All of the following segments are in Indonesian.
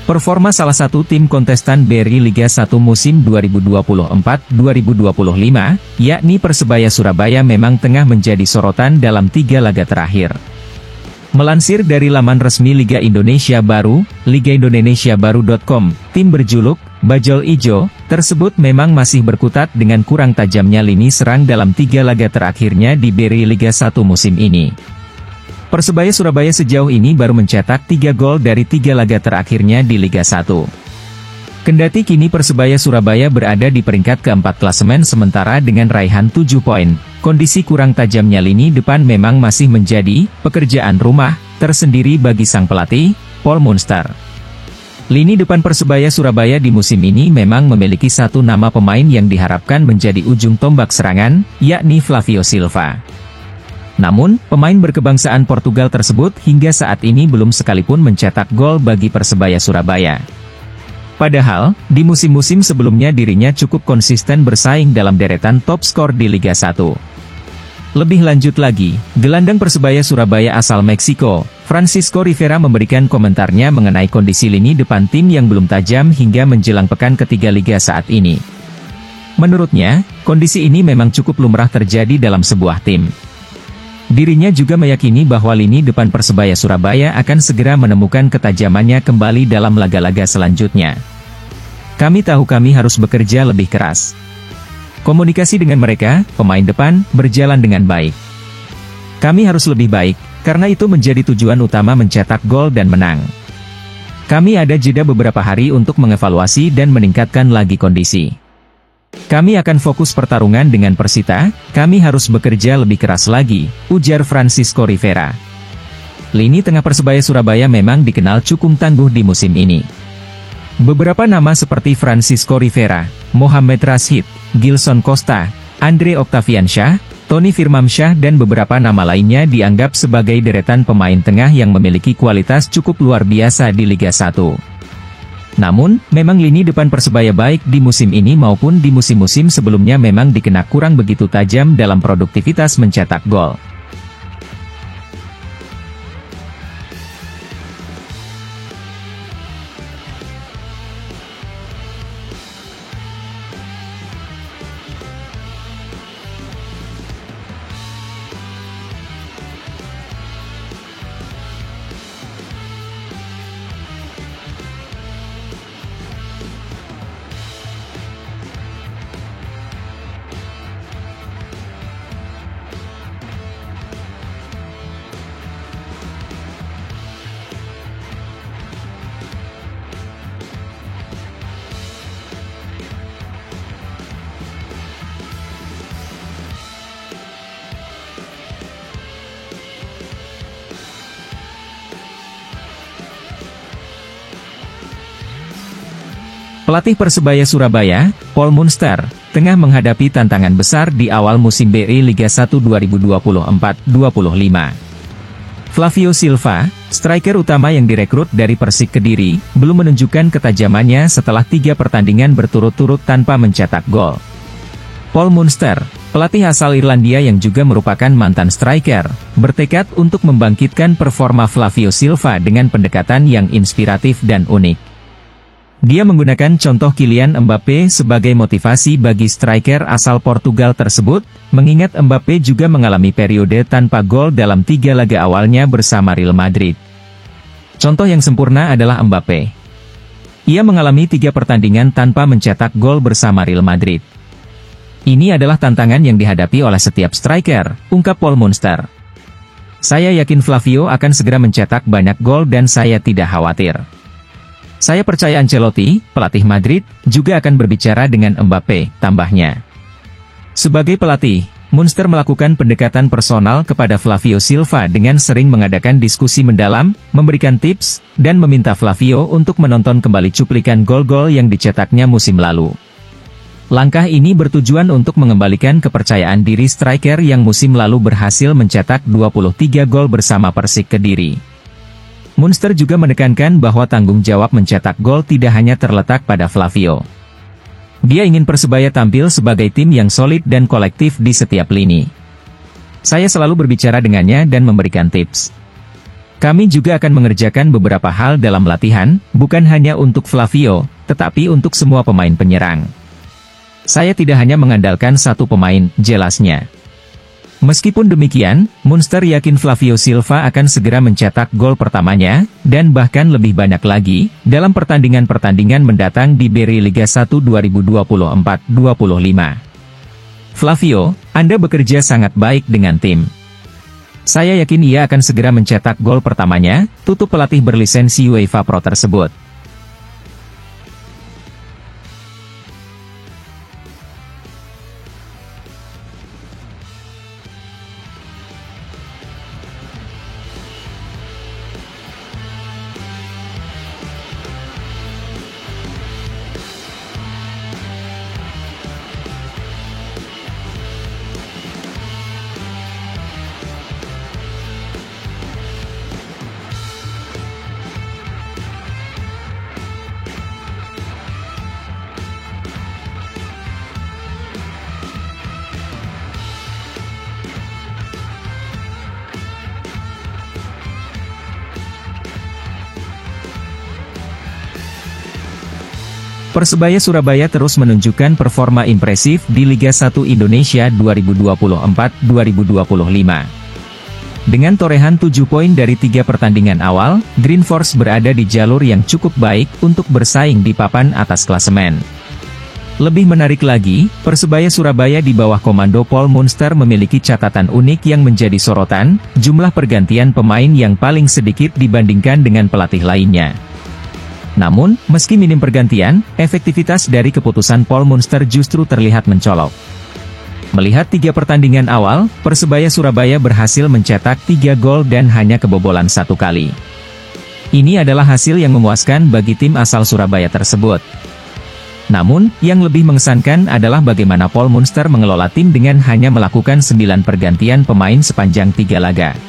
Performa salah satu tim kontestan BRI Liga 1 musim 2024-2025, yakni Persebaya Surabaya memang tengah menjadi sorotan dalam 3 laga terakhir. Melansir dari laman resmi Liga Indonesia Baru, ligaindonesiabaru.com, tim berjuluk Bajul Ijo tersebut memang masih berkutat dengan kurang tajamnya lini serang dalam 3 laga terakhirnya di BRI Liga 1 musim ini. Persebaya Surabaya sejauh ini baru mencetak 3 gol dari 3 laga terakhirnya di Liga 1. Kendati kini Persebaya Surabaya berada di peringkat keempat klasemen sementara dengan raihan 7 poin, kondisi kurang tajamnya lini depan memang masih menjadi pekerjaan rumah tersendiri bagi sang pelatih, Paul Munster. Lini depan Persebaya Surabaya di musim ini memang memiliki satu nama pemain yang diharapkan menjadi ujung tombak serangan, yakni Flavio Silva. Namun, pemain berkebangsaan Portugal tersebut hingga saat ini belum sekalipun mencetak gol bagi Persebaya Surabaya. Padahal, di musim-musim sebelumnya dirinya cukup konsisten bersaing dalam deretan top skor di Liga 1. Lebih lanjut lagi, gelandang Persebaya Surabaya asal Meksiko, Francisco Rivera memberikan komentarnya mengenai kondisi lini depan tim yang belum tajam hingga menjelang pekan ketiga Liga saat ini. Menurutnya, kondisi ini memang cukup lumrah terjadi dalam sebuah tim. Dirinya juga meyakini bahwa lini depan Persebaya Surabaya akan segera menemukan ketajamannya kembali dalam laga-laga selanjutnya. Kami tahu kami harus bekerja lebih keras. Komunikasi dengan mereka, pemain depan, berjalan dengan baik. Kami harus lebih baik, karena itu menjadi tujuan utama mencetak gol dan menang. Kami ada jeda beberapa hari untuk mengevaluasi dan meningkatkan lagi kondisi. Kami akan fokus pertarungan dengan Persita, kami harus bekerja lebih keras lagi, ujar Francisco Rivera. Lini tengah Persebaya Surabaya memang dikenal cukup tangguh di musim ini. Beberapa nama seperti Francisco Rivera, Mohamed Rashid, Gilson Costa, Andre Octaviansyah, Tony Firmansyah dan beberapa nama lainnya dianggap sebagai deretan pemain tengah yang memiliki kualitas cukup luar biasa di Liga 1. Namun, memang lini depan Persebaya baik di musim ini maupun di musim-musim sebelumnya memang dikenal kurang begitu tajam dalam produktivitas mencetak gol. Pelatih Persebaya Surabaya, Paul Munster, tengah menghadapi tantangan besar di awal musim BRI Liga 1 2024-2025. Flavio Silva, striker utama yang direkrut dari Persik Kediri, belum menunjukkan ketajamannya setelah 3 pertandingan berturut-turut tanpa mencetak gol. Paul Munster, pelatih asal Irlandia yang juga merupakan mantan striker, bertekad untuk membangkitkan performa Flavio Silva dengan pendekatan yang inspiratif dan unik. Dia menggunakan contoh Kylian Mbappe sebagai motivasi bagi striker asal Portugal tersebut, mengingat Mbappe juga mengalami periode tanpa gol dalam 3 laga awalnya bersama Real Madrid. Contoh yang sempurna adalah Mbappe. Ia mengalami 3 pertandingan tanpa mencetak gol bersama Real Madrid. Ini adalah tantangan yang dihadapi oleh setiap striker, ungkap Paul Munster. Saya yakin Flavio akan segera mencetak banyak gol dan saya tidak khawatir. Saya percaya Ancelotti, pelatih Madrid, juga akan berbicara dengan Mbappe, tambahnya. Sebagai pelatih, Munster melakukan pendekatan personal kepada Flavio Silva dengan sering mengadakan diskusi mendalam, memberikan tips, dan meminta Flavio untuk menonton kembali cuplikan gol-gol yang dicetaknya musim lalu. Langkah ini bertujuan untuk mengembalikan kepercayaan diri striker yang musim lalu berhasil mencetak 23 gol bersama Persik Kediri. Munster juga menekankan bahwa tanggung jawab mencetak gol tidak hanya terletak pada Flavio. Dia ingin Persebaya tampil sebagai tim yang solid dan kolektif di setiap lini. Saya selalu berbicara dengannya dan memberikan tips. Kami juga akan mengerjakan beberapa hal dalam latihan, bukan hanya untuk Flavio, tetapi untuk semua pemain penyerang. Saya tidak hanya mengandalkan satu pemain, jelasnya. Meskipun demikian, Munster yakin Flavio Silva akan segera mencetak gol pertamanya, dan bahkan lebih banyak lagi, dalam pertandingan-pertandingan mendatang di Beri Liga 1 2024-25. Flavio, Anda bekerja sangat baik dengan tim. Saya yakin ia akan segera mencetak gol pertamanya, tutup pelatih berlisensi UEFA Pro tersebut. Persebaya Surabaya terus menunjukkan performa impresif di Liga 1 Indonesia 2024-2025. Dengan torehan 7 poin dari 3 pertandingan awal, Green Force berada di jalur yang cukup baik untuk bersaing di papan atas klasemen. Lebih menarik lagi, Persebaya Surabaya di bawah komando Paul Munster memiliki catatan unik yang menjadi sorotan, jumlah pergantian pemain yang paling sedikit dibandingkan dengan pelatih lainnya. Namun, meski minim pergantian, efektivitas dari keputusan Paul Munster justru terlihat mencolok. Melihat 3 pertandingan awal, Persebaya Surabaya berhasil mencetak 3 gol dan hanya kebobolan 1 kali. Ini adalah hasil yang memuaskan bagi tim asal Surabaya tersebut. Namun, yang lebih mengesankan adalah bagaimana Paul Munster mengelola tim dengan hanya melakukan 9 pergantian pemain sepanjang 3 laga.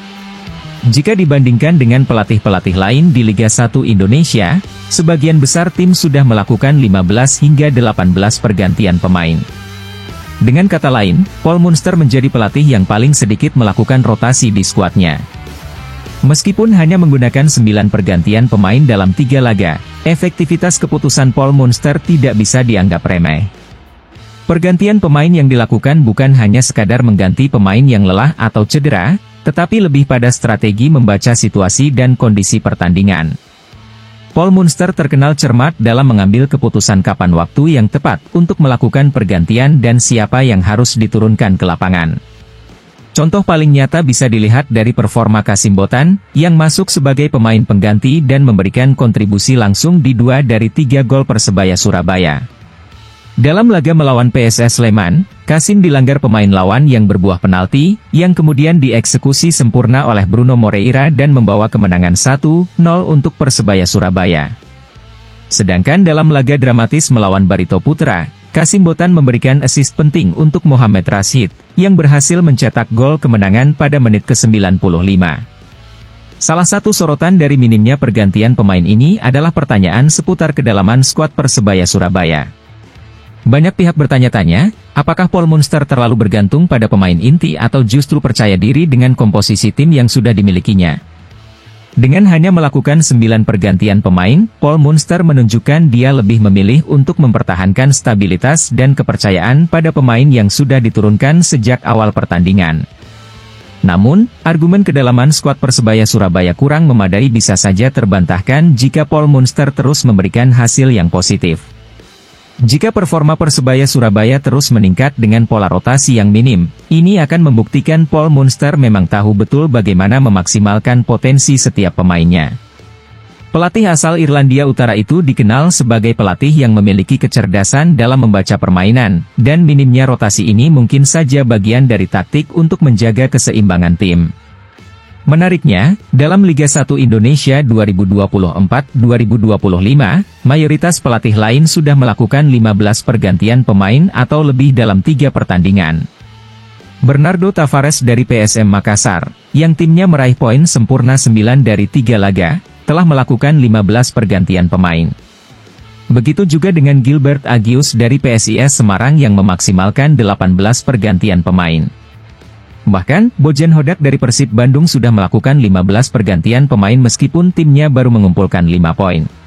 Jika dibandingkan dengan pelatih-pelatih lain di Liga 1 Indonesia, sebagian besar tim sudah melakukan 15 hingga 18 pergantian pemain. Dengan kata lain, Paul Munster menjadi pelatih yang paling sedikit melakukan rotasi di skuadnya. Meskipun hanya menggunakan 9 pergantian pemain dalam 3 laga, efektivitas keputusan Paul Munster tidak bisa dianggap remeh. Pergantian pemain yang dilakukan bukan hanya sekadar mengganti pemain yang lelah atau cedera, tetapi lebih pada strategi membaca situasi dan kondisi pertandingan. Paul Munster terkenal cermat dalam mengambil keputusan kapan waktu yang tepat untuk melakukan pergantian dan siapa yang harus diturunkan ke lapangan. Contoh paling nyata bisa dilihat dari performa Kasim Botan, yang masuk sebagai pemain pengganti dan memberikan kontribusi langsung di 2 dari 3 gol Persebaya Surabaya. Dalam laga melawan PSS Sleman, Kasim dilanggar pemain lawan yang berbuah penalti, yang kemudian dieksekusi sempurna oleh Bruno Moreira dan membawa kemenangan 1-0 untuk Persebaya Surabaya. Sedangkan dalam laga dramatis melawan Barito Putra, Kasim Botan memberikan assist penting untuk Mohamed Rashid, yang berhasil mencetak gol kemenangan pada menit ke-95. Salah satu sorotan dari minimnya pergantian pemain ini adalah pertanyaan seputar kedalaman skuad Persebaya Surabaya. Banyak pihak bertanya-tanya, apakah Paul Munster terlalu bergantung pada pemain inti atau justru percaya diri dengan komposisi tim yang sudah dimilikinya. Dengan hanya melakukan 9 pergantian pemain, Paul Munster menunjukkan dia lebih memilih untuk mempertahankan stabilitas dan kepercayaan pada pemain yang sudah diturunkan sejak awal pertandingan. Namun, argumen kedalaman skuad Persebaya Surabaya kurang memadai bisa saja terbantahkan jika Paul Munster terus memberikan hasil yang positif. Jika performa Persebaya Surabaya terus meningkat dengan pola rotasi yang minim, ini akan membuktikan Paul Munster memang tahu betul bagaimana memaksimalkan potensi setiap pemainnya. Pelatih asal Irlandia Utara itu dikenal sebagai pelatih yang memiliki kecerdasan dalam membaca permainan, dan minimnya rotasi ini mungkin saja bagian dari taktik untuk menjaga keseimbangan tim. Menariknya, dalam Liga 1 Indonesia 2024-2025, mayoritas pelatih lain sudah melakukan 15 pergantian pemain atau lebih dalam 3 pertandingan. Bernardo Tavares dari PSM Makassar, yang timnya meraih poin sempurna 9 dari 3 laga, telah melakukan 15 pergantian pemain. Begitu juga dengan Gilbert Agius dari PSIS Semarang yang memaksimalkan 18 pergantian pemain. Bahkan, Bojan Hodak dari Persib Bandung sudah melakukan 15 pergantian pemain meskipun timnya baru mengumpulkan 5 poin.